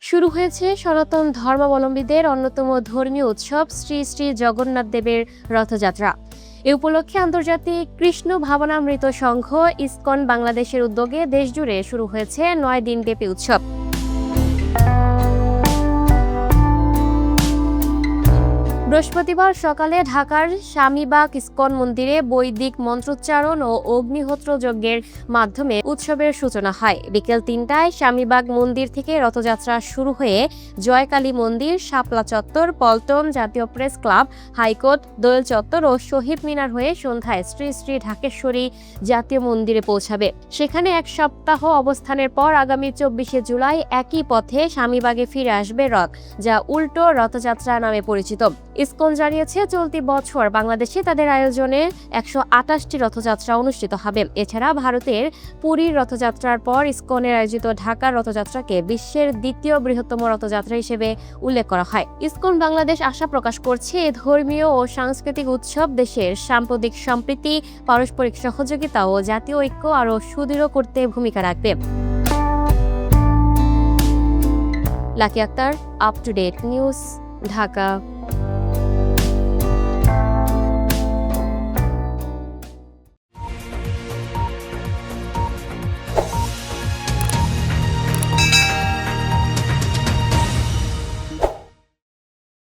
শুরু হয়েছে সনাতন ধর্মাবলম্বীদের অন্যতম ধর্মীয় উৎসব শ্রী শ্রী জগন্নাথ দেবের রথযাত্রা। এ উপলক্ষে আন্তর্জাতিক কৃষ্ণ ভাবনামৃত সংঘ ইসকন বাংলাদেশের উদ্যোগে দেশজুড়ে শুরু হয়েছে ৯ দিনব্যাপী উৎসব। বৃহস্পতিবার সকালে ঢাকার স্বামীবাগ ইসকন মন্দিরে বৈদিক মন্ত্রোচ্চারণ ও অগ্নিহোত্র যজ্ঞের মাধ্যমে উৎসবের সূচনা হয়। বিকেল ৩টায় স্বামীবাগ মন্দির থেকে রথযাত্রা শুরু হয়ে জয়কালী মন্দির, শাপলা চত্বর, পল্টন, জাতীয় প্রেস ক্লাব, হাইকোর্ট, দোয়েল চত্বর ও শহীদ মিনার হয়ে সন্ধ্যায় শ্রী শ্রী ঢাকেশ্বরী জাতীয় মন্দিরে পৌঁছাবে। সেখানে এক সপ্তাহ অবস্থানের পর আগামী ২৪শে জুলাই একই পথে স্বামীবাগে ফিরে আসবে রথ, যা উল্টো রথযাত্রা নামে পরিচিত। ইসকন জানিয়েছে, চলতি বছর বাংলাদেশে তাদের আয়োজনে ১২৮টি রথযাত্রা অনুষ্ঠিত হবে। এছাড়া ভারতের পুরীর রথযাত্রার পর ইসকনের আয়োজিত ঢাকার রথযাত্রাকে বিশ্বের দ্বিতীয় বৃহত্তম রথযাত্রা হিসেবে উল্লেখ করা হয়। ইসকন বাংলাদেশ আশা প্রকাশ করছে, এই ধর্মীয় ও সাংস্কৃতিক উৎসব দেশের সাম্প্রতিক সম্প্রীতি, পারস্পরিক সহযোগিতা ও জাতীয় ঐক্য আরও সুদৃঢ় করতে ভূমিকা রাখবে। Lucky Akter, up to date news, Dhaka.